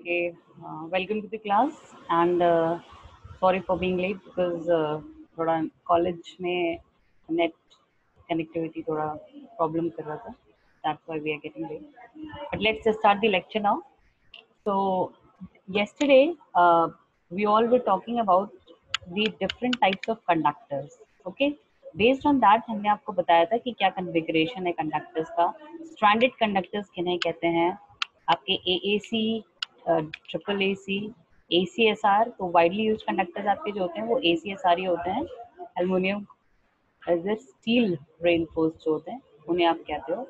Okay, welcome to the class and sorry for being late because थोड़ा college में net connectivity थोड़ा problem कर रहा था. That's why we are getting late. But let's just start the lecture now. So yesterday we all were talking about the different types of conductors. Okay, based on that हमने आपको बताया था कि क्या configuration है conductors का. Stranded conductors किन्हें कहते हैं, आपके AAC, ट्रिपल AC, ACSR. तो वाइडली यूज कंडक्टर्स आपके जो होते हैं वो ACSR ही होते हैं. Aluminium as a steel reinforce जो होते हैं उन्हें आप कहते हो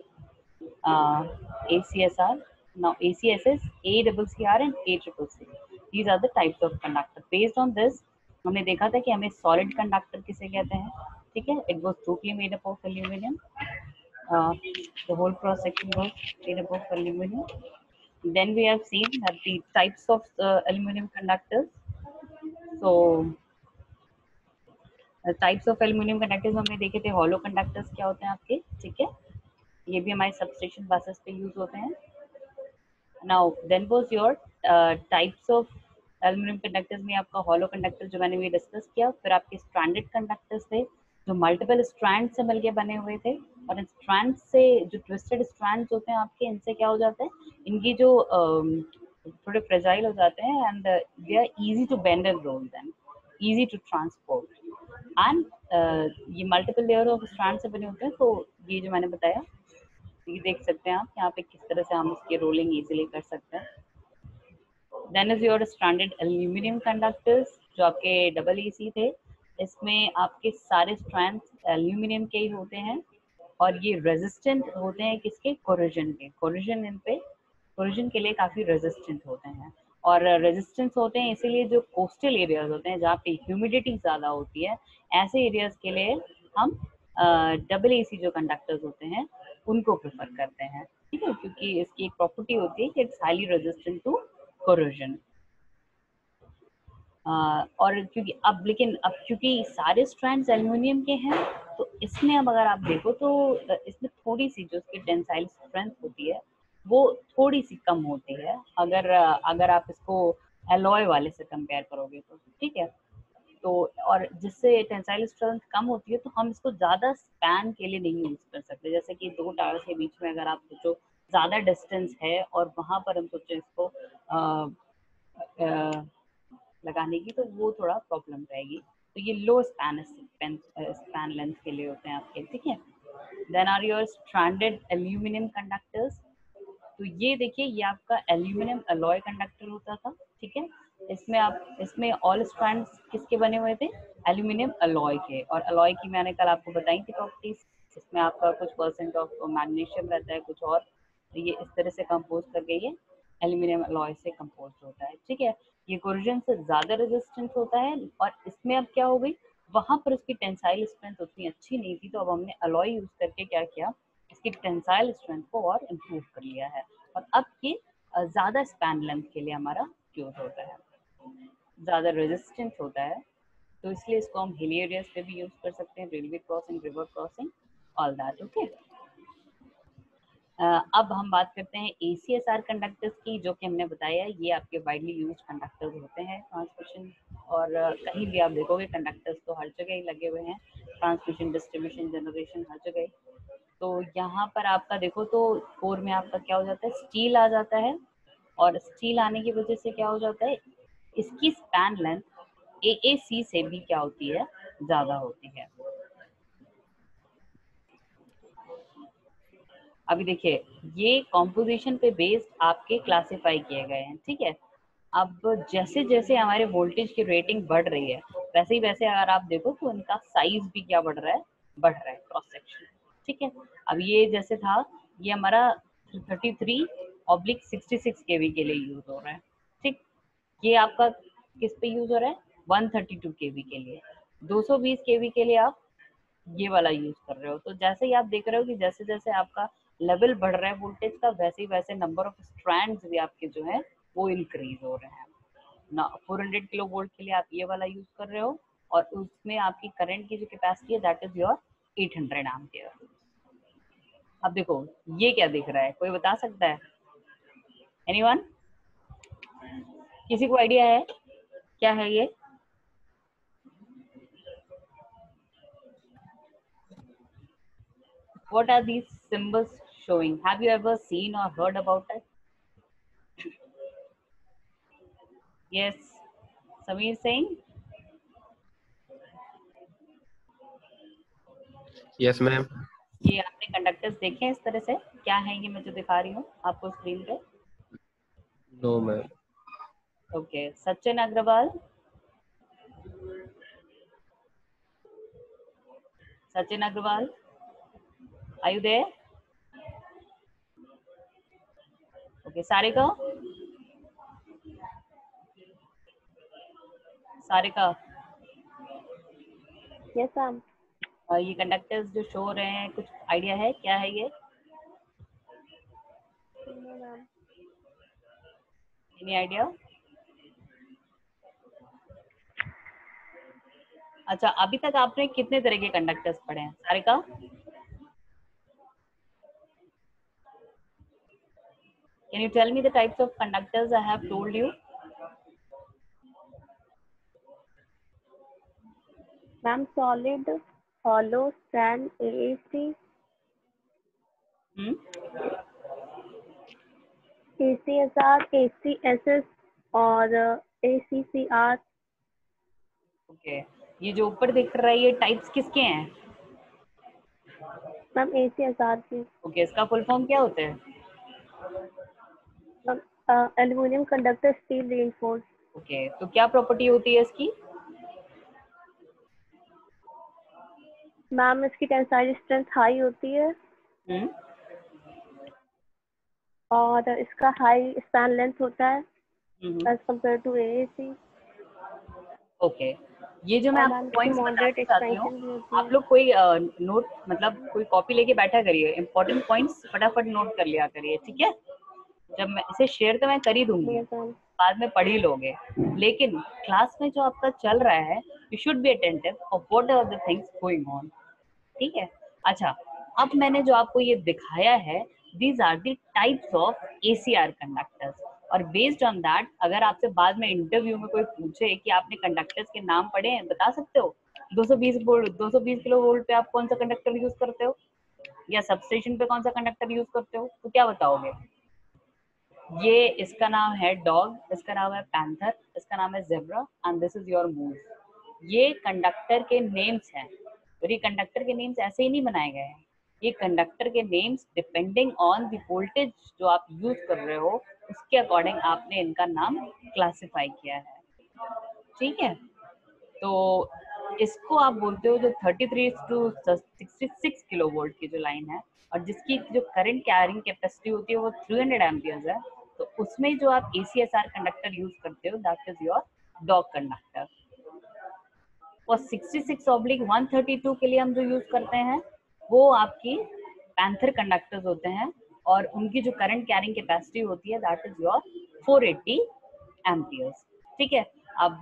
ACSR. Now ACSS, ACCR and ACCC. These are the types of conductor. Based on this, हमने देखा था कि हमें solid conductor किसे कहते हैं. ठीक है, it was totally made up of aluminum. The whole cross section was made up of aluminum. Then we have seen that the types of aluminum conductors. So types of aluminum conductors हमने देखे थे. hollow conductors क्या होते हैं आपके, ठीक है, ये भी हमारे सबस्टेशन बसेस पे यूज होते हैं. Now then was your types of aluminum conductors में आपका hollow conductor जो मैंने भी डिस्कस किया. फिर आपके stranded conductors थे जो मल्टीपल स्ट्रैंड से मिलके बने हुए थे, और इन स्ट्रैंड से जो ट्विस्टेड स्ट्रैंड्स होते हैं आपके, इनसे क्या हो जाता है, इनकी जो थोड़े फ्रेजाइल हो जाते हैं and they are easy to bend and roll them, easy to transport. And ये मल्टीपल लेयर ऑफ स्ट्रैंड से बने होते हैं. तो ये जो मैंने बताया ये देख सकते हैं आप यहाँ पे किस तरह से हम इसकी रोलिंग इजीली कर सकते हैं. Then is your stranded aluminium conductors जो आपके डबल AC थे. इसमें आपके सारे स्ट्रैंड्स एल्यूमिनियम के ही होते हैं और ये रेजिस्टेंट होते हैं किसके, कोरोजन के. कोरोजन इन पे, कोरोजन के लिए काफ़ी रेजिस्टेंट होते हैं. और रेजिस्टेंस होते हैं इसीलिए जो कोस्टल एरियाज होते हैं जहाँ पे ह्यूमिडिटी ज़्यादा होती है, ऐसे एरियाज के लिए हम डबल AC जो कंडक्टर्स होते हैं उनको प्रेफर करते हैं. ठीक है, क्योंकि इसकी एक प्रॉपर्टी होती है कि it's highly resistant to corrosion. और क्योंकि अब क्योंकि सारे स्ट्रैंड्स एल्युमिनियम के हैं, तो इसमें अब अगर आप देखो तो इसमें थोड़ी सी जो उसकी टेंसाइल स्ट्रेंथ होती है वो थोड़ी सी कम होती है अगर आप इसको एलॉय वाले से कंपेयर करोगे तो. ठीक है, तो और जिससे टेंसाइल स्ट्रेंथ कम होती है तो हम इसको ज़्यादा स्पैन के लिए नहीं यूज़ कर सकते. जैसे कि दो टायर्स के बीच में अगर आप सोचो ज़्यादा डिस्टेंस है और वहाँ पर हम सोचो इसको लगाने की, तो वो थोड़ा प्रॉब्लम रहेगी. तो ये लो स्पैन लेंथ के लिए होते हैं आपके. ठीक है, then are your stranded aluminium conductors. तो ये देखिए, ये आपका एल्यूमिनियम अलॉय कंडक्टर होता था. ठीक है, इसमें ऑल स्ट्रैंड्स किसके बने हुए थे, एल्यूमिनियम अलॉय के. और अलॉय की मैंने कल आपको बताई थी प्रॉपर्टीज. इसमें आपका कुछ परसेंट ऑफ मैग्नीशियम रहता है, कुछ और. तो ये इस तरह से कंपोज कर गई है, एल्यूमिनियम अलॉय से कंपोज होता है. ठीक है, ये कोरोजन से ज़्यादा रेजिस्टेंट होता है. और इसमें अब क्या हो गई, वहाँ पर उसकी टेंसाइल स्ट्रेंथ उतनी अच्छी नहीं थी, तो अब हमने अलॉय यूज़ करके क्या किया, इसकी टेंसाइल स्ट्रेंथ को और इम्प्रूव कर लिया है. और अब ये ज़्यादा स्पैन लेंथ के लिए हमारा यूज होता है, ज़्यादा रेजिस्टेंट होता है. तो इसलिए इसको हम हिली एरियाज पे भी यूज़ कर सकते हैं, railway crossing, river crossing, all that. Okay, अब हम बात करते हैं ACSR कंडक्टर्स की, जो कि हमने बताया ये आपके वाइडली यूज्ड कंडक्टर्स होते हैं ट्रांसमिशन. और कहीं भी आप देखोगे कंडक्टर्स तो हर जगह ही लगे हुए हैं, ट्रांसमिशन, डिस्ट्रीब्यूशन, जनरेशन, हर जगह ही. तो यहाँ पर आपका देखो तो कोर में आपका क्या हो जाता है, स्टील आ जाता है. और स्टील आने की वजह से क्या हो जाता है, इसकी स्पैन लेंथ AAC से भी क्या होती है, ज़्यादा होती है. अभी देखिए, ये कॉम्पोजिशन पे बेस्ड आपके क्लासिफाई किए गए हैं. ठीक है, अब जैसे जैसे हमारे वोल्टेज की रेटिंग बढ़ रही है वैसे ही वैसे अगर आप देखो तो इनका साइज भी क्या बढ़ रहा है, बढ़ रहा है, क्रॉस सेक्शन. ठीक है, अब ये जैसे था, ये हमारा 33/66 केवी के लिए यूज हो रहा है. ठीक, ये आपका किस पे यूज हो रहा है, 132 केवी के लिए. 220 केवी के लिए आप ये वाला यूज कर रहे हो. तो जैसे ही आप देख रहे हो कि जैसे जैसे आपका लेवल बढ़ रहा है वोल्टेज का, वैसे ही वैसे नंबर ऑफ स्ट्रैंड्स भी आपके जो है वो इंक्रीज हो रहे हैं ना. 400 किलो वोल्ट के लिए आप ये वाला यूज कर रहे हो और उसमें आपकी करंट की जो कैपेसिटी है दैट इज योर 800 एम्पियर. अब देखो ये क्या दिख रहा है, कोई बता सकता है, एनीवन? किसी को आइडिया है क्या है ये? What are these symbols showing? Have you ever seen or heard about it? Yes, Sameer saying. Yes ma'am. ये आपने कंडक्टर्स देखे हैं इस तरह से? क्या है ये मैं जो दिखा रही हूँ आपको स्क्रीन पे? No ma'am. Okay, Sachin Agarwal, Sachin Agarwal, are you there? Okay, Sarika, Sarika, yes ma'am. ये कंडक्टर्स जो शो हो रहे हैं, कुछ आइडिया है क्या है ये? No ma'am. Any idea? अच्छा, अभी तक आपने कितने तरह के कंडक्टर्स पढ़े हैं Sarika? Can you tell me the types of conductors I have told you? Ma'am solid, hollow, strand, AAC, ACSR, ACSS और एसीसीआर। ओके, ये जो ऊपर दिख रहा है ये टाइप्स किसके हैं? मैम एसीएसआर की। ओके, इसका फुल फॉर्म क्या होता है? Ma'am aluminium conductor steel reinforce. Okay, तो क्या प्रॉपर्टी होती है इसकी? मैम इसकी टेंसाइल स्ट्रेंथ हाई होती है और इसका हाई स्पैन लेंथ होता है as compare to AAC. Okay, ये जो मैं और आपको मैम इसकी पॉइंट्स मॉडरेट बताना चाहती हूँ, एक्सपेंशन भी होती आप है। लोग कोई नोट मतलब कोई कॉपी लेके बैठा करिए, इंपॉर्टेंट पॉइंट्स फटाफट नोट कर लिया करिए, ठीक है? जब मैं इसे शेयर तो मैं कर ही दूंगी, यस मैम। बाद में पढ़ ही लोगे, लेकिन क्लास में जो आपका चल रहा है you should be attentive of what are the things going on, ठीक है? अच्छा, अब मैंने जो आपको ये दिखाया है, these are the types of ACR conductors, और बेस्ड ऑन दैट अगर आपसे बाद में इंटरव्यू में कोई पूछे कि आपने कंडक्टर्स के नाम पढ़े हैं, बता सकते हो? 220 किलो वोल्ट पे आप कौन सा कंडक्टर यूज करते हो, या सबस्टेशन पे कौन सा कंडक्टर यूज करते हो, तो क्या बताओगे? ये इसका नाम है डॉग, इसका नाम है पैंथर, इसका नाम है zebra and this is your move. ये कंडक्टर के नेम्स हैं, और ये कंडक्टर के नेम्स ऐसे ही नहीं बनाए गए हैं, ये कंडक्टर के names depending on the voltage जो आप यूज कर रहे हो उसके अकॉर्डिंग आपने इनका नाम क्लासिफाई किया है, ठीक है? तो इसको आप बोलते हो जो 33 टू 66 किलो वोल्ट की जो लाइन है, और जिसकी जो करंट कैरिंग कैपेसिटी होती है वो 300 एम्पियर्स है, तो उसमें जो आप एसीएसआर कंडक्टर यूज करते हो that is your dog conductor. और 66/132 के लिए हम जो यूज करते हैं वो आपकी पैंथर कंडक्टर्स होते हैं, और उनकी जो करंट कैरिंग कैपेसिटी होती है दैट इज योर 480 एम्पियर्स, ठीक है? अब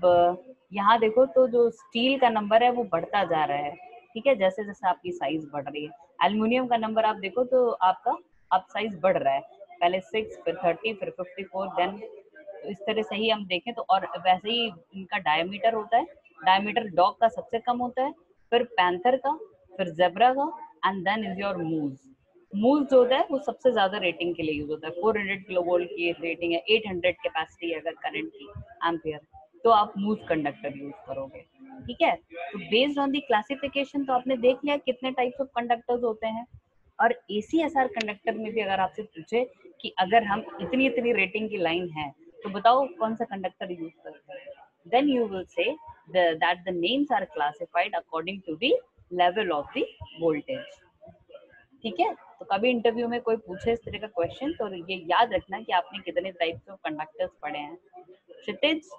यहाँ देखो तो जो स्टील का नंबर है वो बढ़ता जा रहा है, ठीक है, जैसे जैसे आपकी साइज बढ़ रही है। एल्युमिनियम का नंबर आप देखो तो आपका अब साइज बढ़ रहा है, पहले 6 फिर 30 फिर 54 देन, तो इस तरह से ही हम देखें तो, और वैसे ही इनका डायमीटर होता है, डायमीटर डॉग का सबसे कम होता है, फिर पैंथर का, फिर जेब्रा का, एंड देन इज योर मूज। मूज जो होता है वो सबसे ज्यादा रेटिंग के लिए यूज होता है, 400 किलो वोल्ट की रेटिंग है, 800 कैपेसिटी है अगर करंट की एम्पियर, तो आप मूज कंडक्टर यूज करोगे, ठीक है? तो बेस्ड ऑन दी क्लासिफिकेशन तो आपने देख लिया कितने टाइप्स ऑफ कंडक्टर्स होते हैं। और एसीएसआर कंडक्टर में भी अगर आपसे पूछे कि अगर हम इतनी इतनी रेटिंग की लाइन है तो बताओ कौन सा कंडक्टर यूज करते हैं, then you will say that the names are classified according to the level of the voltage, ठीक है? तो कभी इंटरव्यू में कोई पूछे इस तरह का क्वेश्चन तो ये याद रखना कि आपने कितने टाइप्स ऑफ कंडक्टर्स पढ़े हैं। Kshitij,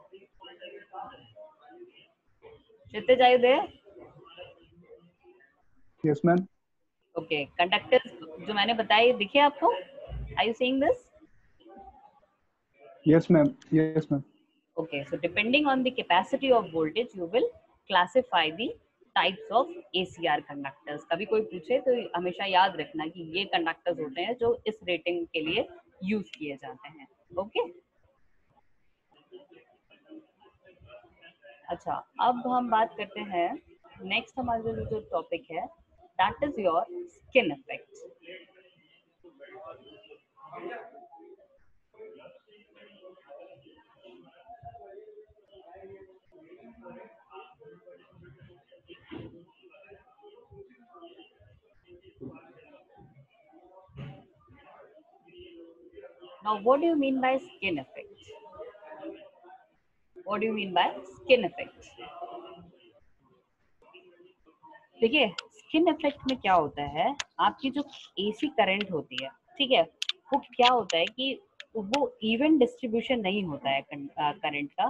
Kshitij are you there? Yes ma'am. Okay, conductors जो मैंने बताए दिखे आपको? Are you seeing this? Yes ma'am. Yes ma'am. Okay, so depending on the capacity of voltage, you will classify the types of ACR conductors. कभी कोई पूछे तो हमेशा याद रखना कि ये कंडक्टर्स होते हैं जो इस रेटिंग के लिए यूज किए जाते हैं, ओके? अच्छा, अब हम बात करते हैं नेक्स्ट हमारा जो टॉपिक है, that is your skin effect. Now, what do you mean by skin effect? What do you mean by skin effect? देखिए, स्किन इफेक्ट में क्या होता है, आपकी जो एसी करंट होती है, ठीक है, वो क्या होता है कि वो इवन डिस्ट्रीब्यूशन नहीं होता है करंट का,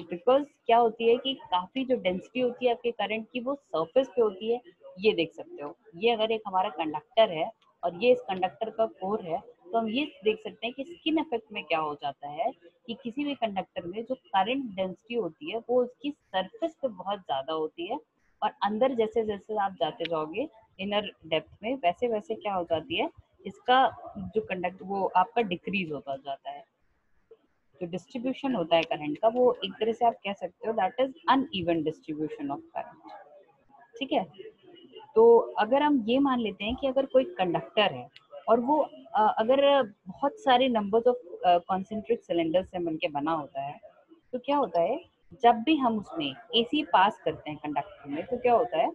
बिकॉज क्या होती है कि काफी जो डेंसिटी होती है आपके करंट की वो सरफेस पे होती है। ये देख सकते हो, ये अगर एक हमारा कंडक्टर है और ये इस कंडक्टर का कोर है, तो हम ये देख सकते हैं कि स्किन इफेक्ट में क्या हो जाता है कि किसी भी कंडक्टर में जो करंट डेंसिटी होती है वो उसकी सरफेस पे बहुत ज्यादा होती है, और अंदर जैसे जैसे आप जाते जाओगे इनर डेप्थ में, वैसे वैसे क्या हो जाती है, इसका जो कंडक्ट वो आपका डिक्रीज होता जाता है। जो डिस्ट्रीब्यूशन होता है करंट का, वो एक तरह से आप कह सकते हो that is uneven distribution of current, ठीक है। तो अगर हम ये मान लेते हैं कि अगर कोई कंडक्टर है और वो अगर बहुत सारे नंबर्स ऑफ कॉन्सेंट्रिक सिलेंडर से मिलकर बना होता है, तो क्या होता है, जब भी हम उसमें एसी पास करते हैं कंडक्टर में, तो क्या होता है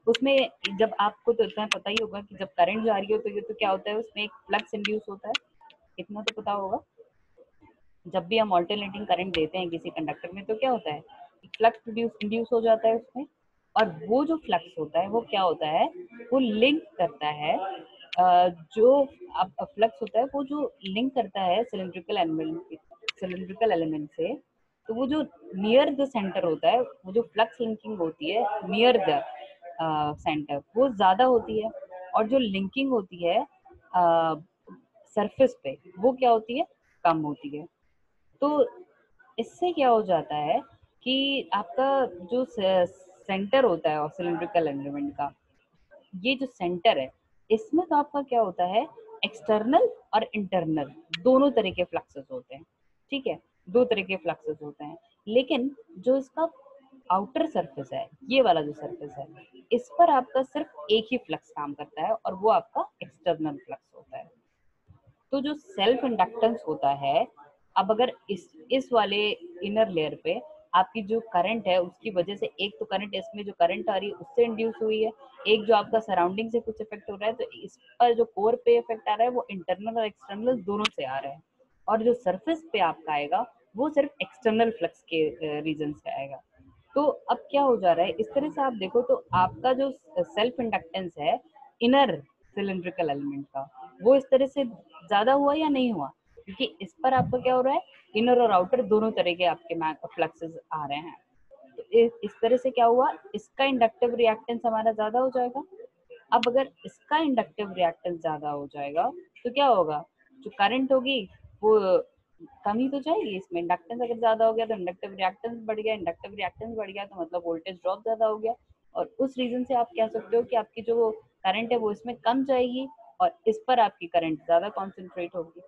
उसमें, जब आपको तो इतना पता ही होगा कि जब करंट जा रही हो तो ये तो क्या होता है, उसमें एक फ्लक्स इंड्यूस होता है, इतना तो पता होगा। जब भी हम ऑल्टरनेटिंग करंट देते हैं किसी कंडक्टर में, तो क्या होता है, फ्लक्स इंड्यूस हो जाता है उसमें, और वो जो फ्लक्स होता है वो क्या होता है, वो लिंक करता है जो अब फ्लक्स होता है वो जो लिंक करता है सिलिंड्रिकल एलिमेंट से, तो वो जो नियर द सेंटर होता है, वो जो फ्लक्स लिंकिंग होती है नियर द सेंटर वो ज्यादा होती है, और जो लिंकिंग होती है सरफेस पे वो क्या होती है, कम होती है। तो इससे क्या हो जाता है कि आपका जो सेंटर होता है सिलिंड्रिकल एलिमेंट का, ये जो सेंटर है, इसमें तो आपका क्या होता है, एक्सटर्नल और इंटरनल दोनों तरह के फ्लक्सेस होते हैं, ठीक है, दो तरह के फ्लक्सेस होते हैं। लेकिन जो इसका आउटर सरफेस है, ये वाला जो सरफेस है, इस पर आपका सिर्फ एक ही फ्लक्स काम करता है, और वो आपका एक्सटर्नल फ्लक्स होता है। तो जो सेल्फ इंडक्टेंस होता है, अब अगर इस वाले इनर लेयर पे आपकी जो करंट है उसकी वजह से, एक तो करंट इसमें जो करंट आ रही है उससे इंड्यूस हुई है, एक जो आपका सराउंडिंग से कुछ इफेक्ट हो रहा है, तो इस पर जो कोर पे इफेक्ट आ रहा है वो इंटरनल और एक्सटर्नल दोनों से आ रहा है, और जो सरफेस पे आपका आएगा वो सिर्फ एक्सटर्नल फ्लक्स के रीजन से आएगा। तो अब क्या हो जा रहा है, इस तरह से आप देखो तो आपका जो सेल्फ इंडक्टेंस है इनर सिलिंड्रिकल एलिमेंट का, वो इस तरह से ज्यादा हुआ या नहीं हुआ, क्योंकि इस पर आपका क्या हो रहा है, इनर और आउटर दोनों तरह के आपके फ्लक्सेस आ रहे हैं। तो इस तरह से क्या हुआ, इसका इंडक्टिव रिएक्टेंस हमारा ज्यादा हो जाएगा। अब अगर इसका इंडक्टिव रिएक्टेंस ज्यादा हो जाएगा तो क्या होगा, जो करंट होगी वो कम ही तो जाएगी, इसमें इंडक्टेंस अगर ज्यादा हो गया तो इंडक्टिव रिएक्टेंस बढ़ गया, इंडक्टिव रिएक्टेंस बढ़ गया तो मतलब वोल्टेज ड्रॉप ज्यादा हो गया, और उस रीजन से आप कह सकते हो कि आपकी जो करंट है वो इसमें कम जाएगी और इस पर आपकी करंट ज्यादा कॉन्सेंट्रेट होगी,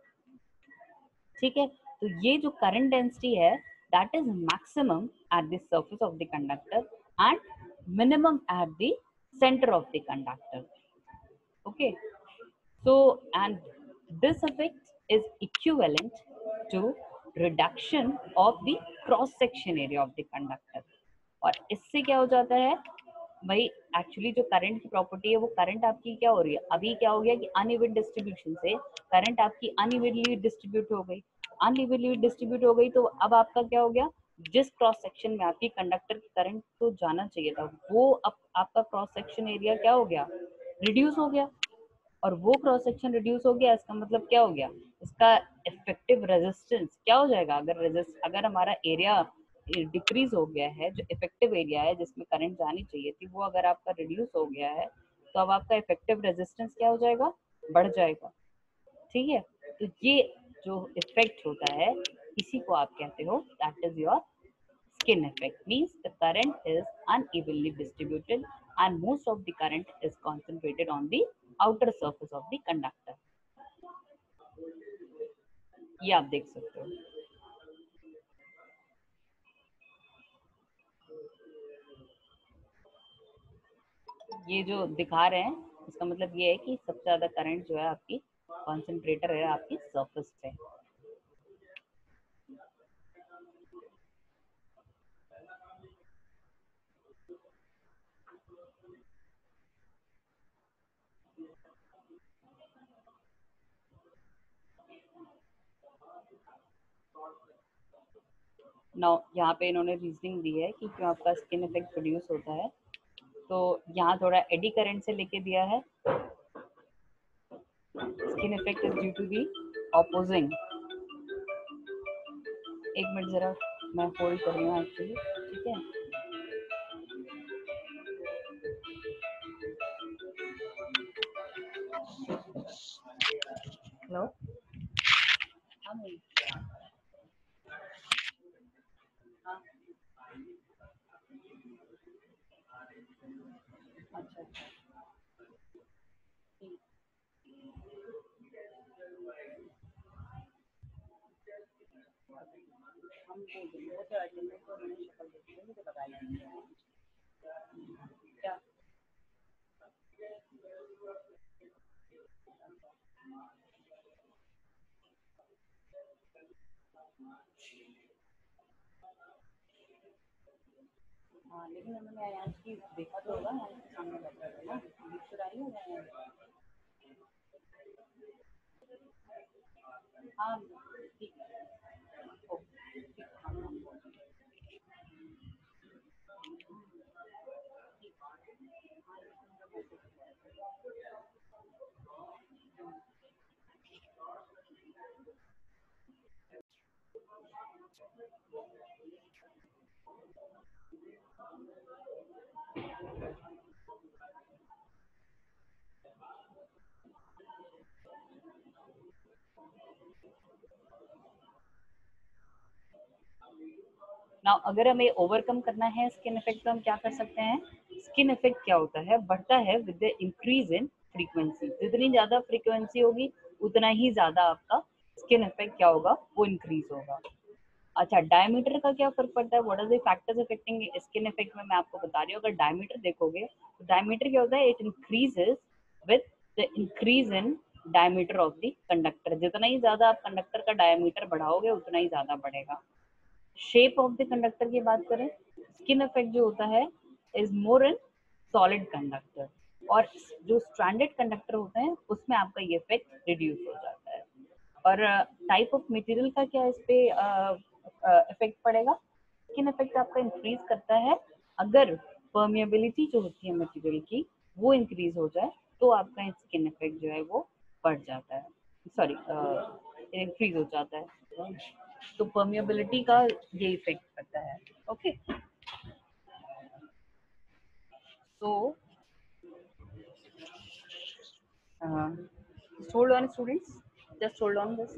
ठीक है। तो ये जो करंट डेंसिटी है that is maximum at the surface of the conductor and minimum at the center of the conductor. Okay, so and this effect is equivalent to reduction of the cross section area of the conductor. और इससे क्या हो जाता है भाई, actually जो current की property है वो करंट आपकी क्या हो रही है, अभी क्या हो गया कि अनइवन डिस्ट्रीब्यूशन से करंट आपकी अनइवनली डिस्ट्रीब्यूट हो गई, अनइवनली डिस्ट्रीब्यूट हो गई, तो अब आपका क्या हो गया, जिस क्रॉस सेक्शन में आपकी कंडक्टर की करंट को जाना चाहिए था वो अब आपका क्रॉस सेक्शन एरिया क्या हो गया, रिड्यूस हो गया, और वो क्रॉस सेक्शन रिड्यूस हो गया, इसका मतलब क्या हो गया, इसका इफेक्टिव रेजिस्टेंस क्या हो जाएगा, अगर हमारा एरिया डिक्रीज हो गया है, जो इफेक्टिव एरिया है जिसमें करंट जानी चाहिए थी वो अगर आपका रिड्यूस हो गया है, तो अब आपका इफेक्टिव रेजिस्टेंस क्या हो जाएगा, बढ़ जाएगा, ठीक है। तो ये जो इफेक्ट होता है इसी को आप कहते हो that is your skin effect, means the current is unevenly distributed and most of the current is concentrated on the outer surface of the conductor. ये आप देख सकते हो। ये जो दिखा रहे हैं इसका मतलब ये है कि सबसे ज्यादा करंट जो है आपकी कॉन्सेंट्रेटर है आपकी सरफेस पे। नाउ यहाँ पे इन्होंने रीजनिंग दी है कि क्यों आपका स्किन इफेक्ट प्रोड्यूस होता है। तो यहाँ थोड़ा एडी करंट से लेके दिया है। Skin effect is due to the opposing. एक मिनट जरा मैं होल्ड कर रही हूँ एक्चुअली, ठीक है। हेलो, अच्छा हम बोल देंगे वो तो अटेंडेंस को मैंने शक्ल देखी है, मुझे बताया क्या। हाँ लेकिन उन्होंने आयांश की देखा तो होगा, आयांश के सामने बैठा था ना, दिख तो रही है मैं। हाँ ठीक है, ओके ठीक है। नाउ अगर हमें ओवरकम करना है स्किन इफेक्ट तो हम क्या कर सकते हैं। स्किन इफेक्ट क्या होता है, बढ़ता है with the increase in frequency. जितनी ज्यादा फ्रीक्वेंसी होगी उतना ही ज्यादा आपका स्किन इफेक्ट क्या होगा, वो इंक्रीज होगा। अच्छा, डायमीटर का क्या फर्क पड़ता है, what are the factors affecting skin effect में मैं आपको बता रही हूँ। अगर डायमीटर देखोगे तो डायमीटर क्या होता है, it increases with the increase in diameter of the conductor. जितना ही ज्यादा आप कंडक्टर का डायमीटर बढ़ाओगे उतना ही ज्यादा बढ़ेगा। शेप ऑफ द कंडक्टर की बात करें, स्किन इफेक्ट जो होता है is more in solid conductor, और जो स्ट्रैंडेड कंडक्टर होते हैं उसमें आपका ये इफेक्ट रिड्यूस हो जाता है। और टाइप ऑफ मटेरियल का क्या इस पे इफेक्ट पड़ेगा। स्किन इफेक्ट आपका इंक्रीज करता है अगर परमिएबिलिटी जो होती है मटेरियल की वो इंक्रीज हो जाए तो आपका स्किन इफेक्ट जो है वो बढ़ जाता है, सॉरी इंक्रीज हो जाता है। तो परमिएबिलिटी का ये इफेक्ट करता है। Okay, so just hold on students, just hold on this.